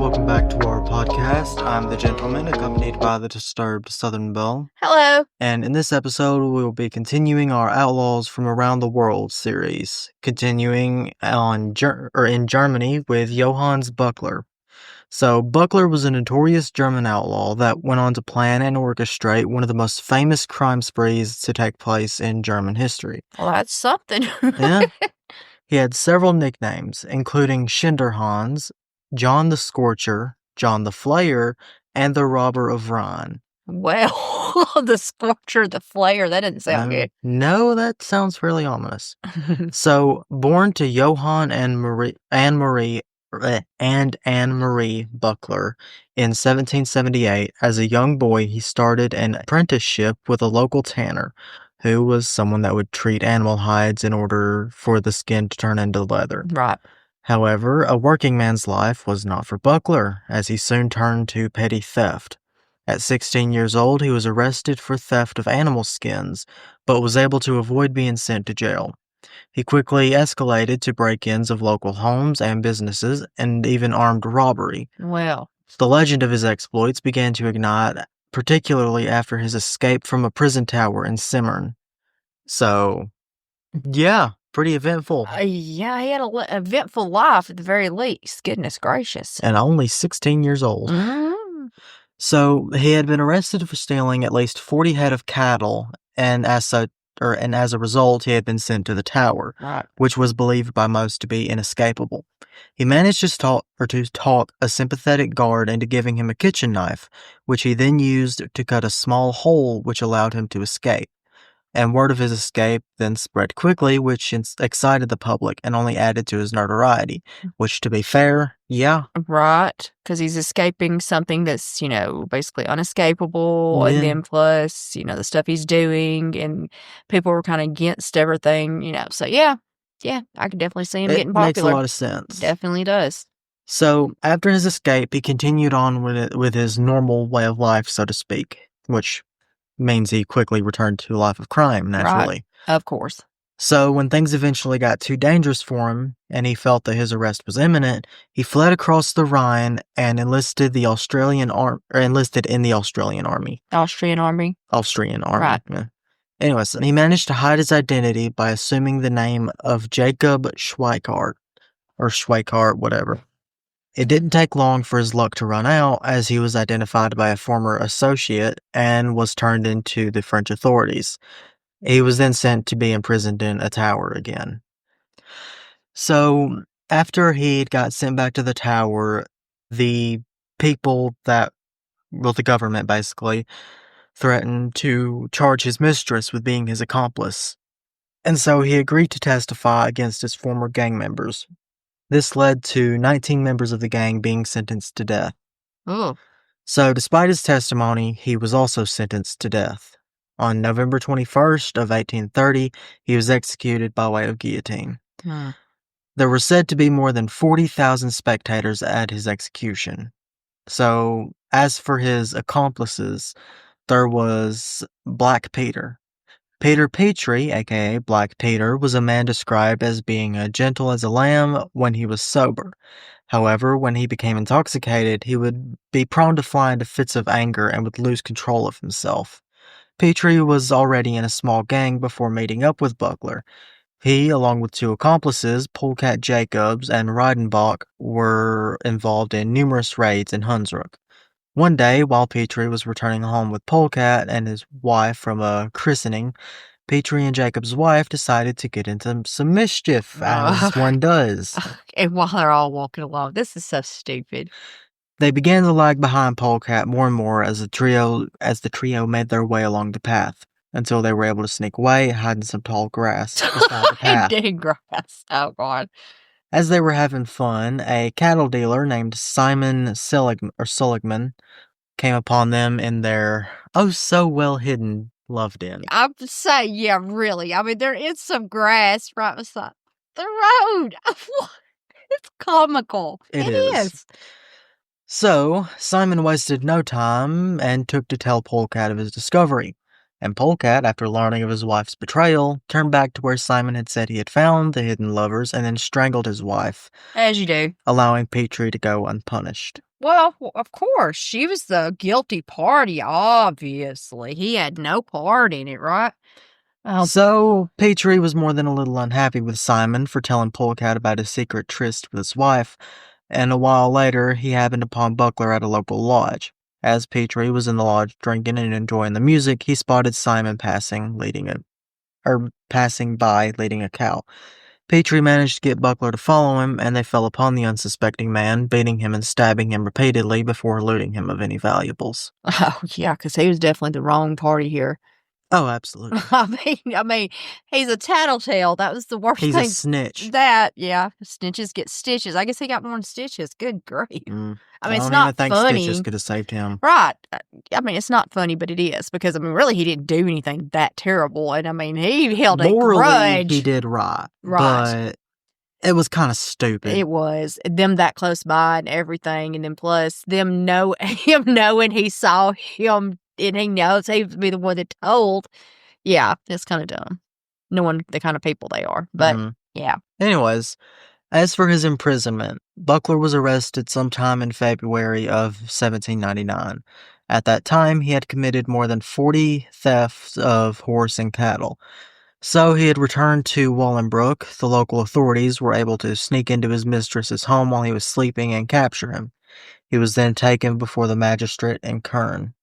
welcome back to our podcast. I'm the gentleman, accompanied by the disturbed Southern Belle. Hello. And in this episode, we will be continuing our Outlaws from Around the World series, continuing in Germany with Johann Buckler. So, Buckler was a notorious German outlaw that went on to plan and orchestrate one of the most famous crime sprees to take place in German history. Well, that's something. Yeah. He had several nicknames, including Schinderhans, John the Scorcher, John the Flayer, and the Robber of Rhine. Well, the Scorcher, the Flayer, that didn't sound good. No, that sounds fairly ominous. So, born to Johann and Anne Marie Buckler in 1778, as a young boy, he started an apprenticeship with a local tanner, who was someone that would treat animal hides in order for the skin to turn into leather. Right. However, a working man's life was not for Buckler, as he soon turned to petty theft. At 16 years old, he was arrested for theft of animal skins, but was able to avoid being sent to jail. He quickly escalated to break-ins of local homes and businesses, and even armed robbery. Well. The legend of his exploits began to ignite, particularly after his escape from a prison tower in Simmern. So, yeah, pretty eventful. Yeah, he had an eventful life at the very least. Goodness gracious. And only 16 years old. Mm-hmm. So, he had been arrested for stealing at least 40 head of cattle, and as a result, he had been sent to the tower, right, which was believed by most to be inescapable. He managed to talk a sympathetic guard into giving him a kitchen knife, which he then used to cut a small hole which allowed him to escape. And word of his escape then spread quickly, which excited the public and only added to his notoriety, which, to be fair, yeah. Right, because he's escaping something that's, basically unescapable, and then plus, the stuff he's doing, and people were kind of against everything, so yeah, I could definitely see him getting popular. It makes a lot of sense. Definitely does. So, after his escape, he continued on with his normal way of life, so to speak, which means he quickly returned to a life of crime, naturally. Right, of course. So, when things eventually got too dangerous for him, and he felt that his arrest was imminent, he fled across the Rhine and enlisted in the Australian Army. Austrian Army? Austrian Army. Right. Yeah. Anyways, he managed to hide his identity by assuming the name of Jacob Schweikart, or Schweikart, whatever. It didn't take long for his luck to run out, as he was identified by a former associate and was turned into the French authorities. He was then sent to be imprisoned in a tower again. So, after he got sent back to the tower, the government basically, threatened to charge his mistress with being his accomplice. And so he agreed to testify against his former gang members. This led to 19 members of the gang being sentenced to death. Oh. So, despite his testimony, he was also sentenced to death. On November 21st of 1830, he was executed by way of guillotine. There were said to be more than 40,000 spectators at his execution. So, as for his accomplices, there was Black Peter. Peter Petrie, aka Black Peter, was a man described as being gentle as a lamb when he was sober. However, when he became intoxicated, he would be prone to fly into fits of anger and would lose control of himself. Petrie was already in a small gang before meeting up with Buckler. He, along with two accomplices, Polecat Jacobs and Reidenbach, were involved in numerous raids in Hunsrück. One day, while Petrie was returning home with Polecat and his wife from a christening, Petrie and Jacob's wife decided to get into some mischief, as one does. And while they're all walking along, this is so stupid. They began to lag behind Polecat more and more as the trio made their way along the path, until they were able to sneak away and hide in some tall grass beside the path. Dead grass. Oh, God. As they were having fun, a cattle dealer named Simon Seligman came upon them in their oh-so-well-hidden love den. I'm saying, yeah, really. I mean, there is some grass right beside the road. It's comical. It is. So, Simon wasted no time and took to tell Polecat of his discovery. And Polecat, after learning of his wife's betrayal, turned back to where Simon had said he had found the hidden lovers and then strangled his wife. As you do. Allowing Petrie to go unpunished. Well, of course, she was the guilty party, obviously. He had no part in it, right? So, Petrie was more than a little unhappy with Simon for telling Polecat about his secret tryst with his wife, and a while later, he happened upon Buckler at a local lodge. As Petrie was in the lodge drinking and enjoying the music, he spotted Simon passing by leading a cow. Petrie managed to get Buckler to follow him, and they fell upon the unsuspecting man, beating him and stabbing him repeatedly before looting him of any valuables. Oh, yeah, because he was definitely the wrong party here. Oh, absolutely. I mean, he's a tattletale. That was the worst He's thing. a snitch. Yeah, snitches get stitches. I guess he got more than stitches. Good grief. I mean, it's not funny. I don't even think stitches could have saved him. Right. I mean, it's not funny, but it is because, I mean, really, he didn't do anything that terrible. And, I mean, he held a grudge. He did right. But it was kind of stupid. It was. Them that close by and everything. And then plus him knowing he saw him and he knows he would be the one that told. Yeah, it's kind of dumb. Knowing the kind of people they are. But, yeah. Anyways, as for his imprisonment, Buckler was arrested sometime in February of 1799. At that time, he had committed more than 40 thefts of horse and cattle. So he had returned to Wallenbrook. The local authorities were able to sneak into his mistress's home while he was sleeping and capture him. He was then taken before the magistrate in Kern.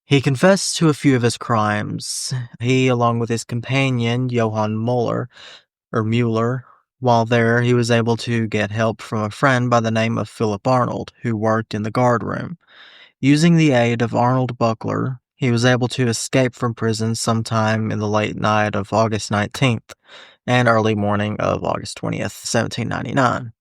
He confessed to a few of his crimes. He, along with his companion, Johann Muller, while there, he was able to get help from a friend by the name of Philip Arnold, who worked in the guardroom. Using the aid of Arnold Buckler, he was able to escape from prison sometime in the late night of August 19th and early morning of August 20th, 1799.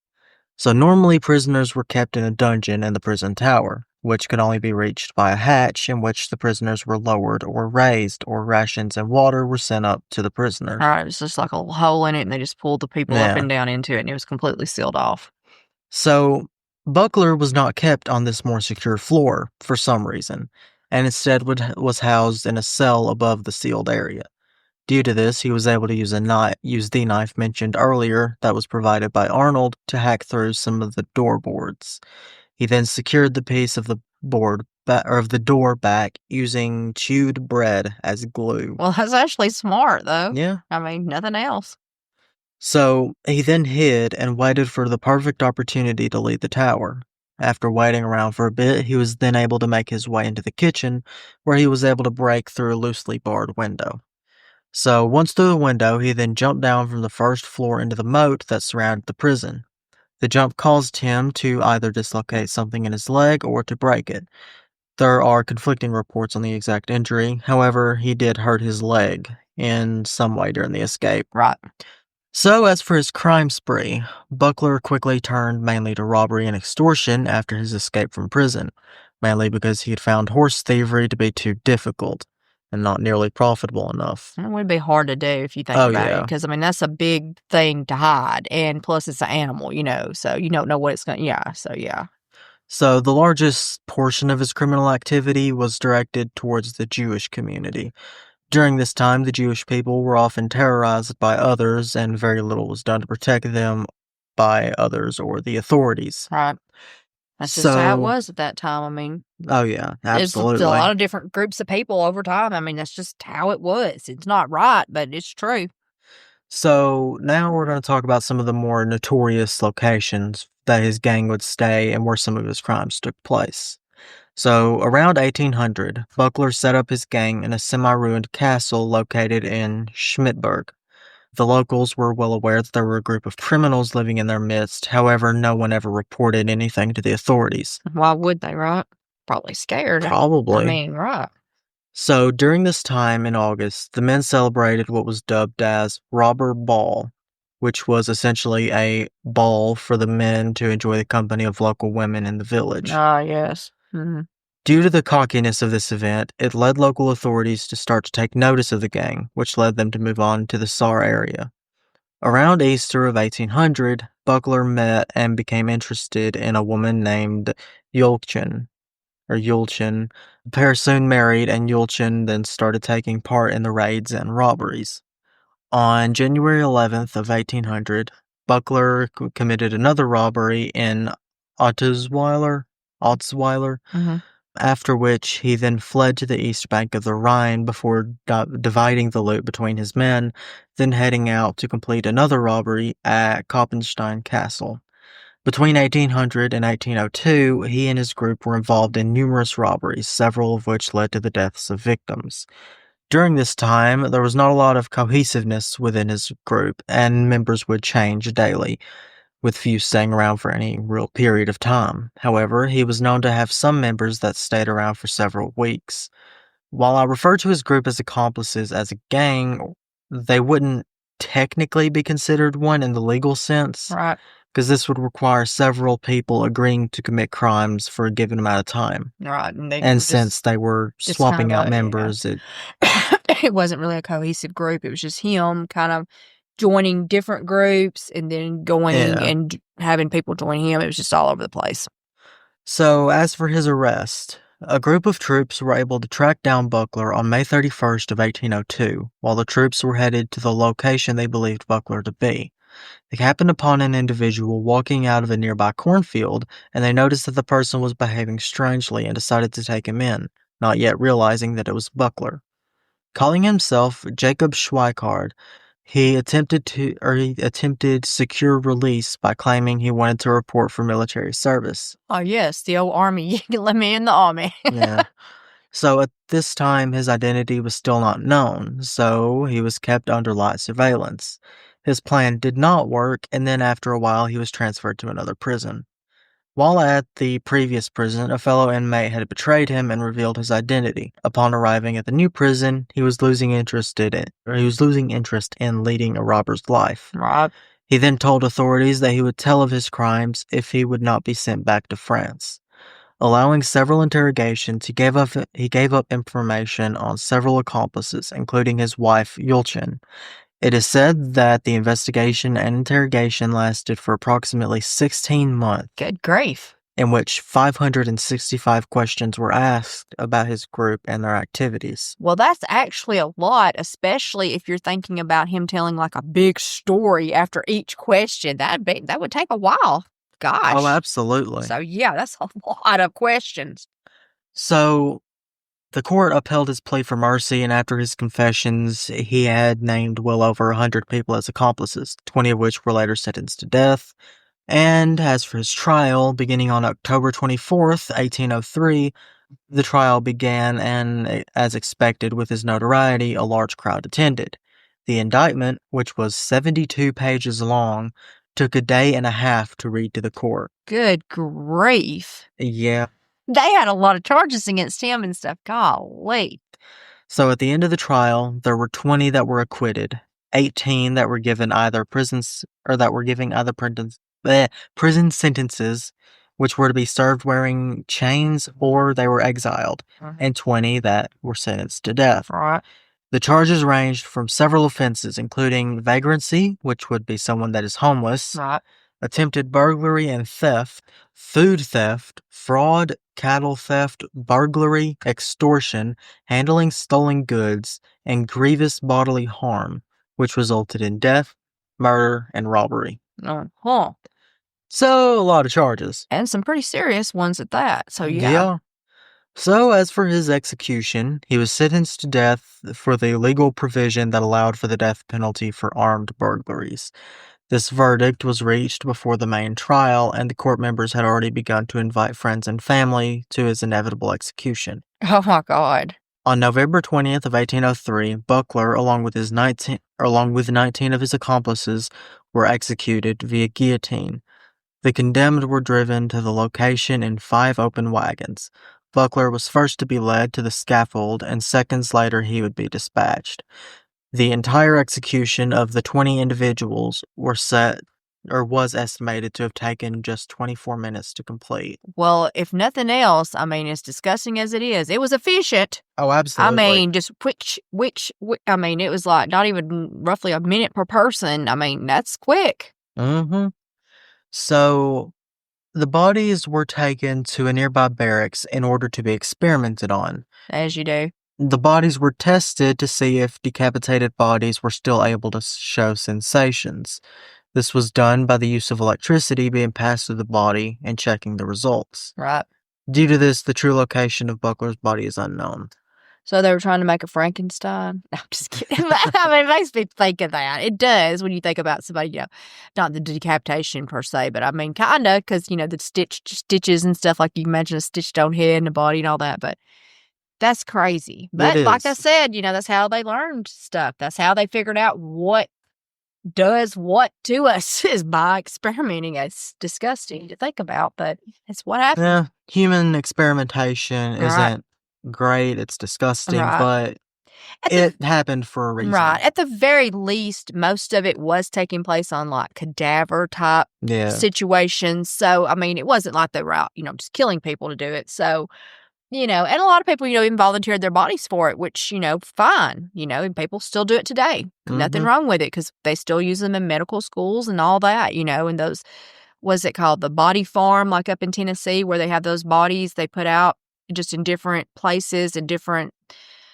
So normally prisoners were kept in a dungeon in the prison tower, which could only be reached by a hatch in which the prisoners were lowered or raised, or rations and water were sent up to the prisoners. All right, it was just like a hole in it, and they just pulled the people up and down into it, and it was completely sealed off. So, Buckler was not kept on this more secure floor for some reason, and instead was housed in a cell above the sealed area. Due to this, he was able to use the knife mentioned earlier that was provided by Arnold to hack through some of the door boards. He then secured the piece of the door back using chewed bread as glue. Well, that's actually smart, though. Yeah. I mean, nothing else. So, he then hid and waited for the perfect opportunity to leave the tower. After waiting around for a bit, he was then able to make his way into the kitchen, where he was able to break through a loosely barred window. So, once through the window, he then jumped down from the first floor into the moat that surrounded the prison. The jump caused him to either dislocate something in his leg or to break it. There are conflicting reports on the exact injury. However, he did hurt his leg in some way during the escape. Right. So, as for his crime spree, Buckler quickly turned mainly to robbery and extortion after his escape from prison, mainly because he had found horse thievery to be too difficult and not nearly profitable enough. It would be hard to do if you think about it, because, I mean, that's a big thing to hide, and plus it's an animal, so you don't know what it's going to, yeah. So the largest portion of his criminal activity was directed towards the Jewish community. During this time, the Jewish people were often terrorized by others, and very little was done to protect them by others or the authorities. Right. That's just how it was at that time, I mean. Oh, yeah, absolutely. There's a lot of different groups of people over time. I mean, that's just how it was. It's not right, but it's true. So now we're going to talk about some of the more notorious locations that his gang would stay and where some of his crimes took place. So, around 1800, Buckler set up his gang in a semi-ruined castle located in Schmidberg. The locals were well aware that there were a group of criminals living in their midst, however, no one ever reported anything to the authorities. Why would they, right? Probably scared. Probably. I mean, right. So, during this time in August, the men celebrated what was dubbed as Robber Ball, which was essentially a ball for the men to enjoy the company of local women in the village. Ah, yes. Mm-hmm. Due to the cockiness of this event, it led local authorities to start to take notice of the gang, which led them to move on to the Saar area. Around Easter of 1800, Buckler met and became interested in a woman named Yulchin. The pair soon married, and Yulchin then started taking part in the raids and robberies. On January 11th of 1800, Buckler committed another robbery in Ottosweiler, Otzweiler, after which he then fled to the east bank of the Rhine before dividing the loot between his men, then heading out to complete another robbery at Koppenstein Castle. Between 1800 and 1802, he and his group were involved in numerous robberies, several of which led to the deaths of victims. During this time, there was not a lot of cohesiveness within his group, and members would change daily, with few staying around for any real period of time. However, he was known to have some members that stayed around for several weeks. While I refer to his group as accomplices as a gang, they wouldn't technically be considered one in the legal sense. Right. Because this would require several people agreeing to commit crimes for a given amount of time. Right. And since they were swapping out members, it wasn't really a cohesive group. It was just him kind of joining different groups and then going and having people join him. It was just all over the place. So, as for his arrest, a group of troops were able to track down Buckler on May 31st of 1802, while the troops were headed to the location they believed Buckler to be. They happened upon an individual walking out of a nearby cornfield, and they noticed that the person was behaving strangely and decided to take him in, not yet realizing that it was Buckler. Calling himself Jacob Schweikard, he attempted secure release by claiming he wanted to report for military service. Oh yes, the old army. You can let me in the army. Yeah. So at this time, his identity was still not known, so he was kept under light surveillance. His plan did not work, and then after a while, he was transferred to another prison. While at the previous prison, a fellow inmate had betrayed him and revealed his identity. Upon arriving at the new prison, he was losing interest in leading a robber's life. Right. He then told authorities that he would tell of his crimes if he would not be sent back to France. Allowing several interrogations, he gave up information on several accomplices, including his wife, Yulchin. It is said that the investigation and interrogation lasted for approximately 16 months. Good grief. In which 565 questions were asked about his group and their activities. Well, that's actually a lot, especially if you're thinking about him telling like a big story after each question. That would take a while. Gosh. Oh, absolutely. So, yeah, that's a lot of questions. So, the court upheld his plea for mercy, and after his confessions, he had named well over 100 people as accomplices, 20 of which were later sentenced to death. And as for his trial, beginning on October 24th, 1803, the trial began, and as expected with his notoriety, a large crowd attended. The indictment, which was 72 pages long, took a day and a half to read to the court. Good grief. Yeah. They had a lot of charges against him and stuff. Golly. So at the end of the trial, there were 20 that were acquitted, 18 that were given either prison sentences, which were to be served wearing chains or they were exiled, and 20 that were sentenced to death. Right. The charges ranged from several offenses, including vagrancy, which would be someone that is homeless, right, attempted burglary and theft, food theft, fraud, cattle theft, burglary, extortion, handling stolen goods, and grievous bodily harm, which resulted in death, murder, and robbery. Uh-huh. So, a lot of charges. And some pretty serious ones at that. So, yeah. Yeah. So, as for his execution, he was sentenced to death for the legal provision that allowed for the death penalty for armed burglaries. This verdict was reached before the main trial, and the court members had already begun to invite friends and family to his inevitable execution. Oh my God. On November 20th of 1803, Buckler, along with 19 of his accomplices, were executed via guillotine. The condemned were driven to the location in 5 open wagons. Buckler was first to be led to the scaffold, and seconds later he would be dispatched. The entire execution of the 20 individuals was estimated to have taken just 24 minutes to complete. Well, if nothing else, I mean, as disgusting as it is, it was efficient. Oh, absolutely. I mean, just I mean, it was like not even roughly a minute per person. I mean, that's quick. Mm-hmm. So, the bodies were taken to a nearby barracks in order to be experimented on. As you do. The bodies were tested to see if decapitated bodies were still able to show sensations. This was done by the use of electricity being passed through the body and checking the results. Right. Due to this, the true location of Buckler's body is unknown. So they were trying to make a Frankenstein? No, I'm just kidding. I mean, it makes me think of that. It does when you think about somebody, not the decapitation per se, but I mean, kind of, because, the stitches and stuff, like you imagine a stitched on head and the body and all that, but that's crazy. But like I said, that's how they learned stuff. That's how they figured out what does what to us is by experimenting. It's disgusting to think about, but it's what happened. Yeah, human experimentation isn't great. It's disgusting, but it happened for a reason. Right. At the very least, most of it was taking place on like cadaver type situations. So, I mean, it wasn't like they were out, just killing people to do it. So, and a lot of people, even volunteered their bodies for it, which, fine, and people still do it today. Nothing wrong with it because they still use them in medical schools and all that, and those, what's it called? The body farm, like up in Tennessee, where they have those bodies they put out just in different places and different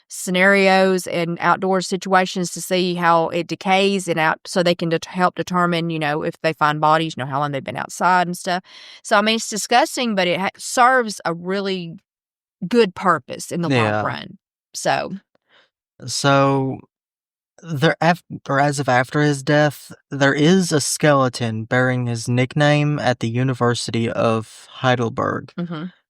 scenarios and outdoor situations to see how it decays and out so they can help determine, if they find bodies, how long they've been outside and stuff. So, I mean, it's disgusting, but it serves a really good purpose in the long run. So there, as of after his death, there is a skeleton bearing his nickname at the University of Heidelberg.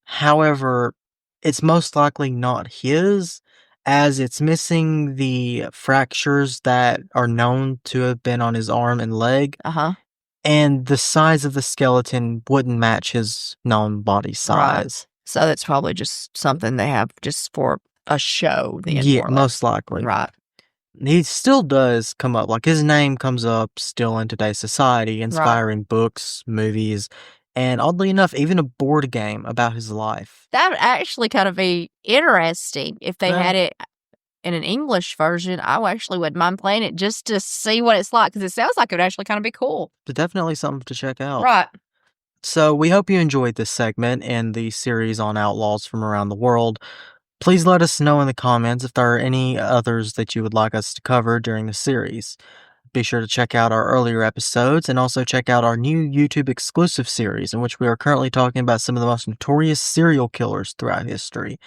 However, it's most likely not his, as it's missing the fractures that are known to have been on his arm and leg. And the size of the skeleton wouldn't match his known body size. So that's probably just something they have just for a show. Yeah, most likely. Right. He still does come up, like his name comes up still in today's society, inspiring books, movies, and oddly enough, even a board game about his life. That would actually kind of be interesting if they had it in an English version. I actually wouldn't mind playing it just to see what it's like, because it sounds like it would actually kind of be cool. It's definitely something to check out. Right. So we hope you enjoyed this segment and the series on outlaws from around the world. Please let us know in the comments if there are any others that you would like us to cover during the series. Be sure to check out our earlier episodes and also check out our new YouTube exclusive series in which we are currently talking about some of the most notorious serial killers throughout history.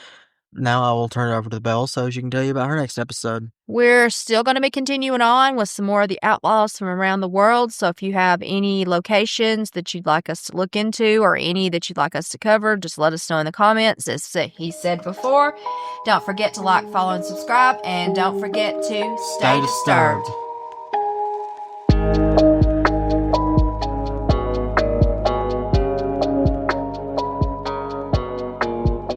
Now I will turn it over to Belle so she can tell you about her next episode. We're still going to be continuing on with some more of the outlaws from around the world. So if you have any locations that you'd like us to look into or any that you'd like us to cover, just let us know in the comments. As he said before, don't forget to like, follow, and subscribe. And don't forget to stay disturbed.